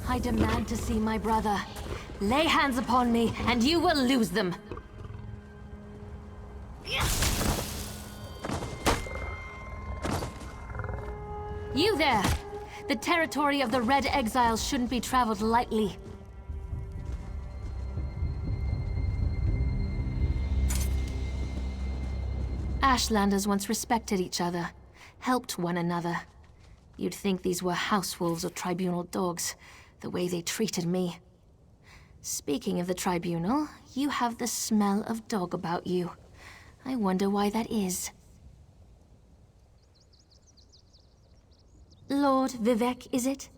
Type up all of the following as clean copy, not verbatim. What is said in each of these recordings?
I demand to see my brother. Lay hands upon me, and you will lose them. You there! The territory of the Red Exiles shouldn't be traveled lightly. Ashlanders once respected each other, helped one another. You'd think these were house wolves or tribunal dogs, the way they treated me. Speaking of the tribunal, you have the smell of dog about you. I wonder why that is. Lord Vivek, is it?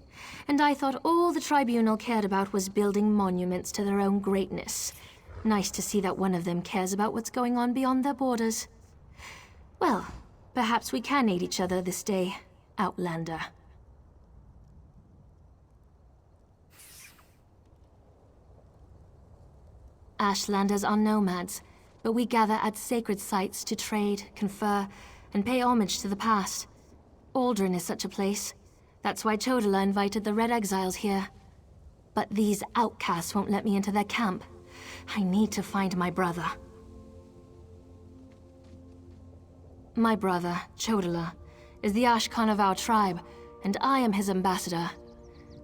And I thought all the tribunal cared about was building monuments to their own greatness. Nice to see that one of them cares about what's going on beyond their borders. Well, perhaps we can aid each other this day, Outlander. Ashlanders are nomads, but we gather at sacred sites to trade, confer, and pay homage to the past. Aldrin is such a place. That's why Chodala invited the Red Exiles here. But these outcasts won't let me into their camp. I need to find my brother. My brother, Chodala, is the Ashkan of our tribe, and I am his ambassador.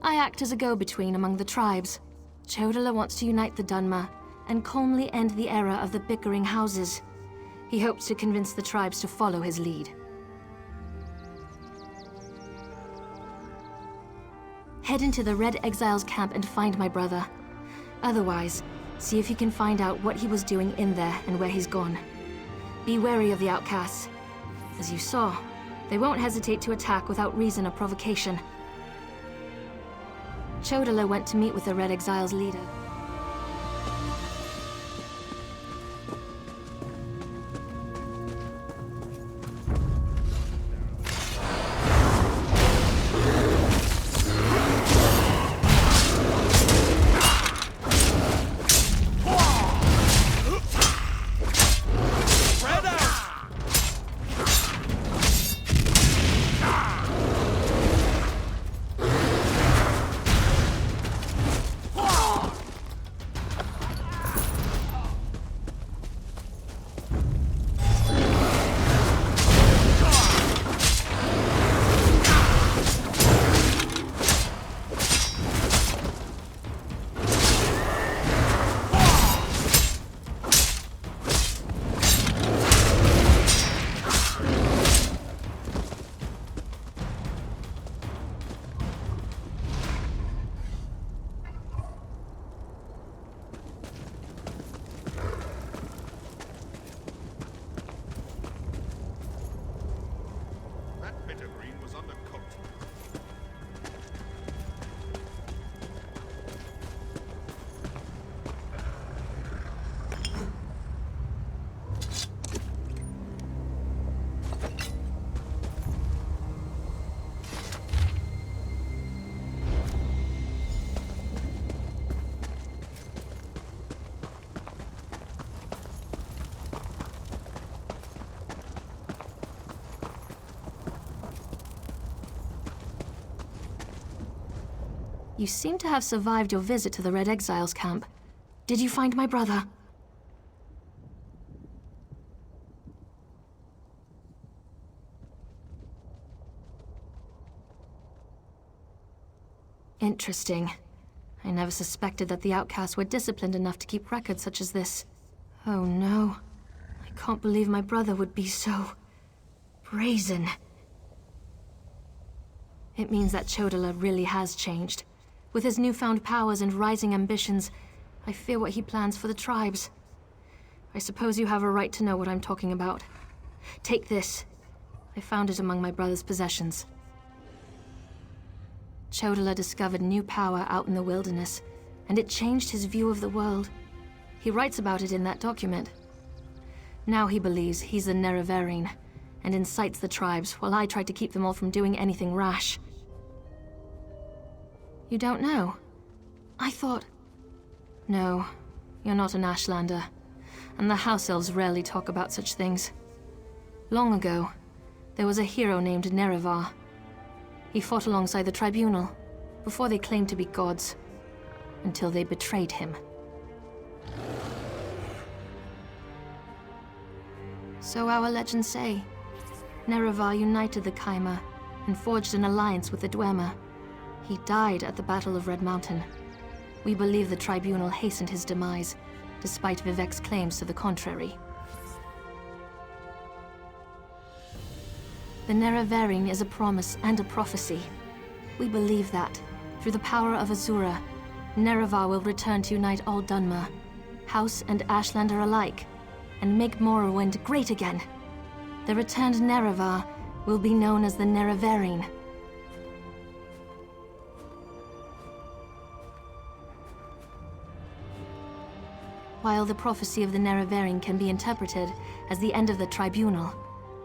I act as a go-between among the tribes. Chodala wants to unite the Dunmer and calmly end the era of the bickering houses. He hopes to convince the tribes to follow his lead. Head into the Red Exiles camp and find my brother. Otherwise, see if you can find out what he was doing in there and where he's gone. Be wary of the outcasts. As you saw, they won't hesitate to attack without reason or provocation. Chodala went to meet with the Red Exiles leader. You seem to have survived your visit to the Red Exiles camp. Did you find my brother? Interesting. I never suspected that the outcasts were disciplined enough to keep records such as this. Oh no. I can't believe my brother would be so brazen. It means that Chodala really has changed. With his newfound powers and rising ambitions, I fear what he plans for the tribes. I suppose you have a right to know what I'm talking about. Take this. I found it among my brother's possessions. Chodala discovered new power out in the wilderness, and it changed his view of the world. He writes about it in that document. Now he believes he's the Nerevarine, and incites the tribes while I try to keep them all from doing anything rash. You don't know? I thought... No, you're not an Ashlander, and the House Elves rarely talk about such things. Long ago, There was a hero named Nerevar. He fought alongside the Tribunal, before they claimed to be gods, until they betrayed him. So our legends say. Nerevar united the Kaima and forged an alliance with the Dwemer. He died at the Battle of Red Mountain. We believe the Tribunal hastened his demise, despite Vivek's claims to the contrary. The Nerevarine is a promise and a prophecy. We believe that, through the power of Azura, Nerevar will return to unite all Dunmer, House and Ashlander alike, and make Morrowind great again. The returned Nerevar will be known as the Nerevarine. While the prophecy of the Nerevarine can be interpreted as the end of the Tribunal,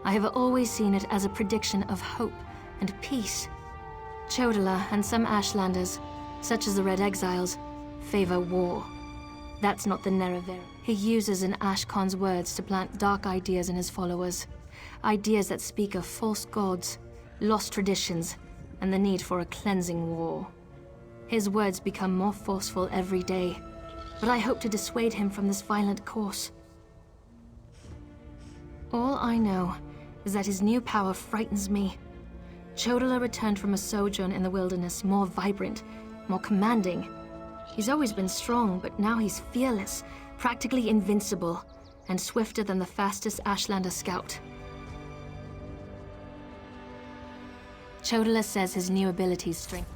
I have always seen it as a prediction of hope and peace. Chodala and some Ashlanders, such as the Red Exiles, favor war. That's not the Nerevarine. He uses an Ashkon's words to plant dark ideas in his followers. Ideas that speak of false gods, lost traditions, and the need for a cleansing war. His words become more forceful every day, but I hope to dissuade him from this violent course. All I know is that his new power frightens me. Chodala returned from a sojourn in the wilderness more vibrant, more commanding. He's always been strong, but now he's fearless, practically invincible, and swifter than the fastest Ashlander scout. Chodala says his new abilities strengthen.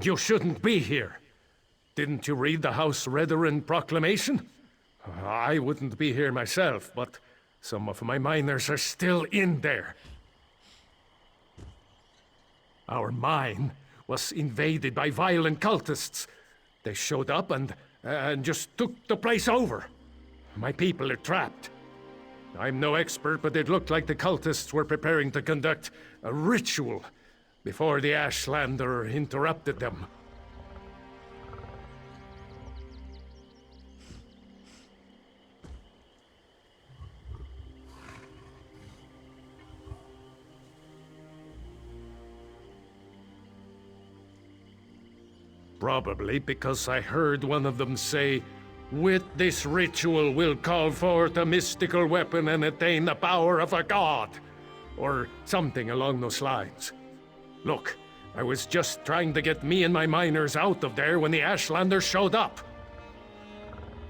You shouldn't be here. Didn't you read the House Redoran proclamation? I wouldn't be here myself, but some of my miners are still in there. Our mine was invaded by violent cultists. They showed up and just took the place over. My people are trapped. I'm no expert, but it looked like the cultists were preparing to conduct a ritual before the Ashlander interrupted them. Probably because I heard one of them say, "With this ritual we'll call forth a mystical weapon and attain the power of a god," or something along those lines. Look, I was just trying to get me and my miners out of there when the Ashlander showed up.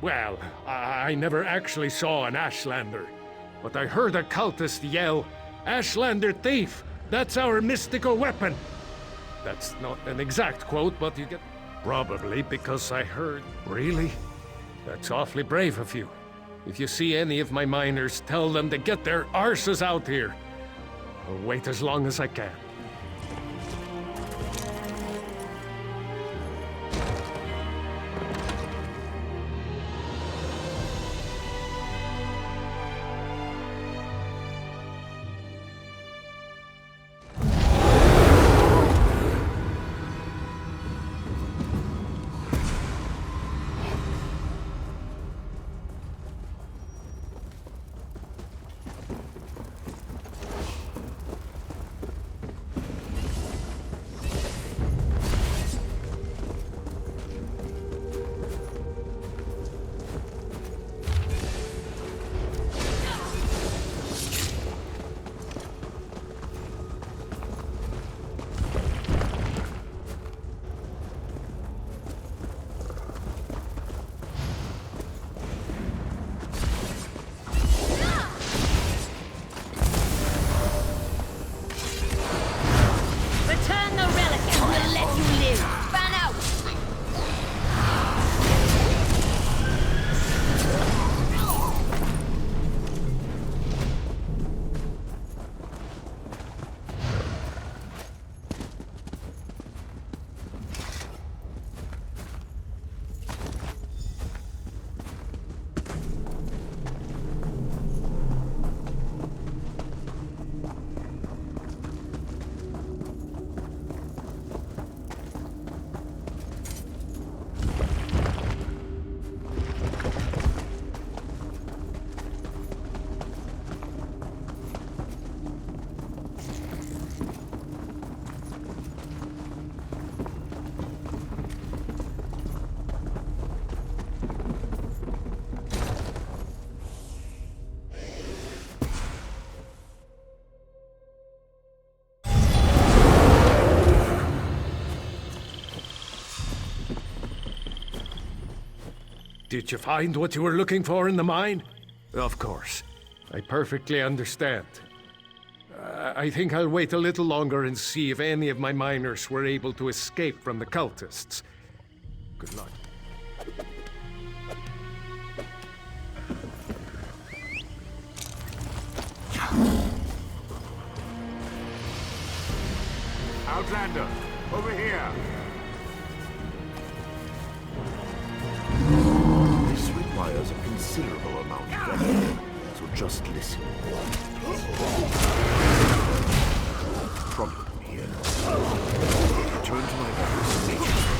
Well, I never actually saw an Ashlander, but I heard a cultist yell, "Ashlander thief! That's our mystical weapon!" That's not an exact quote, but you get... Probably because I heard... Really? That's awfully brave of you. If you see any of my miners, tell them to get their arses out here. I'll wait as long as I can. Did you find what you were looking for in the mine? Of course. I perfectly understand. I think I'll wait a little longer and see if any of my miners were able to escape from the cultists. Good luck. Outlander, over here! This requires a considerable amount of effort, so just listen. Problem here. Return to my office immediately.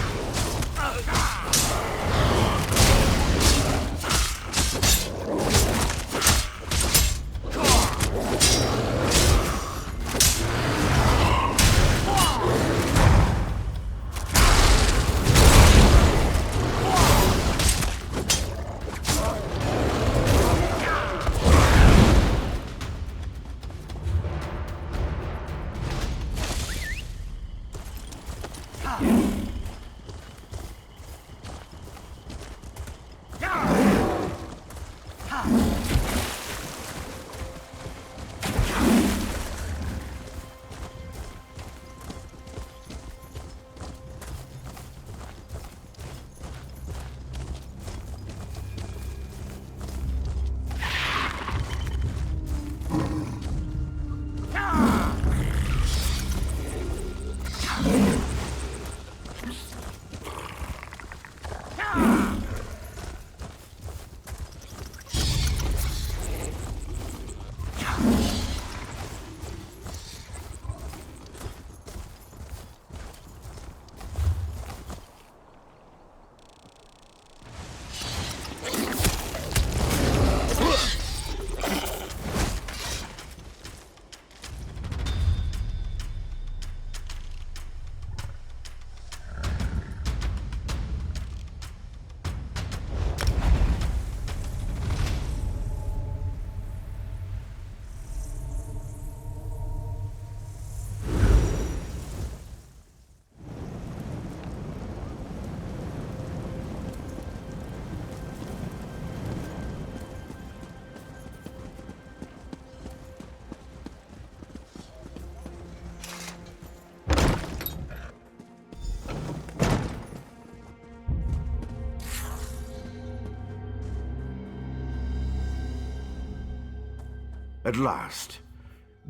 At last.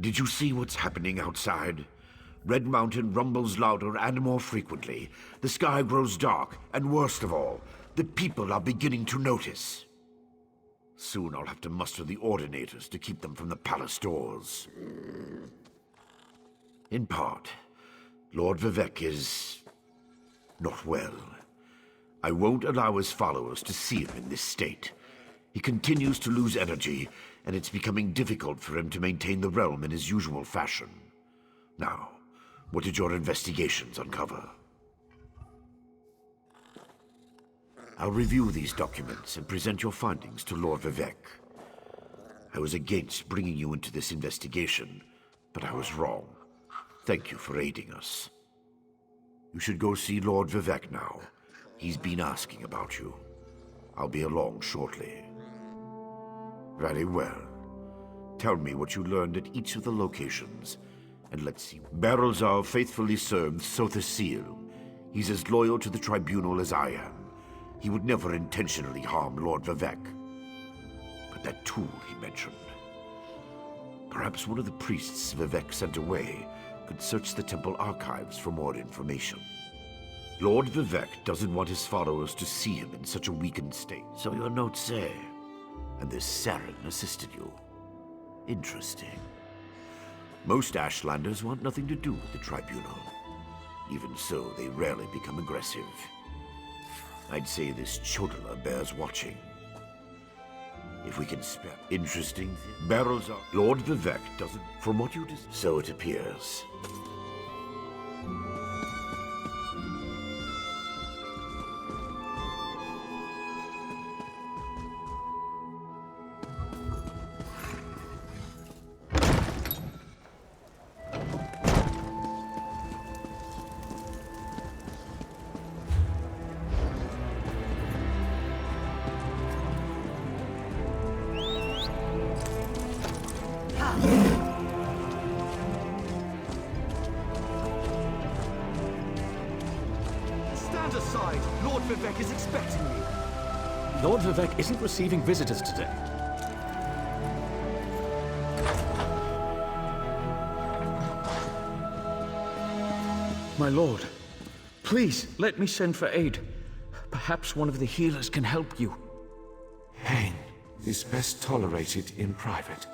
Did you see what's happening outside? Red Mountain rumbles louder and more frequently. The sky grows dark, and worst of all, the people are beginning to notice. Soon I'll have to muster the Ordinators to keep them from the palace doors. In part, Lord Vivek is not well. I won't allow his followers to see him in this state. He continues to lose energy, and it's becoming difficult for him to maintain the realm in his usual fashion. Now, what did your investigations uncover? I'll review these documents and present your findings to Lord Vivek. I was against bringing you into this investigation, but I was wrong. Thank you for aiding us. You should go see Lord Vivek now. He's been asking about you. I'll be along shortly. Very well. Tell me what you learned at each of the locations, and let's see. Barrelzar faithfully served Sotha Seal. He's as loyal to the Tribunal as I am. He would never intentionally harm Lord Vivek. But that tool he mentioned. Perhaps one of the priests Vivek sent away could search the temple archives for more information. Lord Vivek doesn't want his followers to see him in such a weakened state. So your notes say. And this Saren assisted you. Interesting. Most Ashlanders want nothing to do with the Tribunal. Even so, they rarely become aggressive. I'd say this Chodala bears watching. If we can spare interesting barrels of Lord Vivek doesn't, from what you so it appears. Stand aside! Lord Vivek is expecting me! Lord Vivek isn't receiving visitors today. My lord, please let me send for aid. Perhaps one of the healers can help you. Pain is best tolerated in private,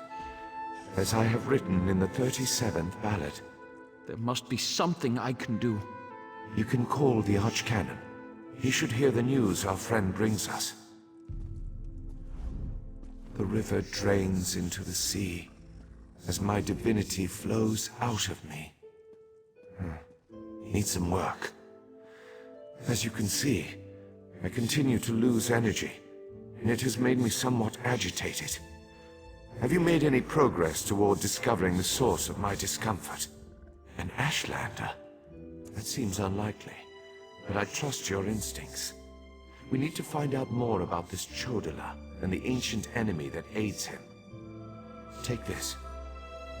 as I have written in the 37th ballad. There must be something I can do. You can call the Archcanon. He should hear the news our friend brings us. The river drains into the sea, as my divinity flows out of me. Needs some work. As you can see, I continue to lose energy, and it has made me somewhat agitated. Have you made any progress toward discovering the source of my discomfort? An Ashlander? That seems unlikely, but I trust your instincts. We need to find out more about this Chodola and the ancient enemy that aids him. Take this,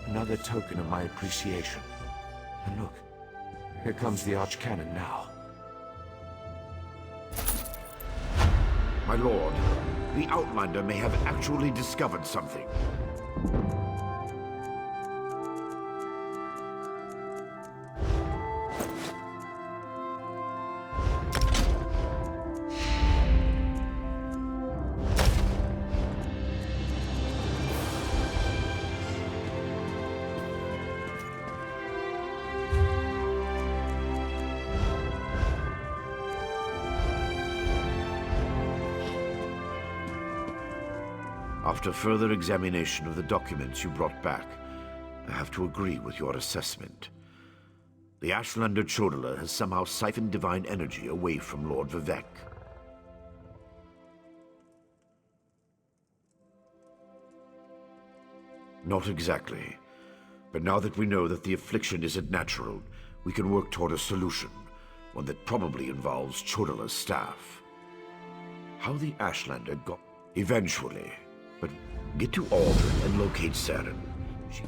another token of my appreciation. And look, here comes the Archcanon now. My lord, the Outlander may have actually discovered something. After further examination of the documents you brought back, I have to agree with your assessment. The Ashlander Chodola has somehow siphoned divine energy away from Lord Vivek. Not exactly. But now that we know that the affliction isn't natural, we can work toward a solution, one that probably involves Chodola's staff. How the Ashlander got... Eventually. But get to Aldrin and locate Saren. She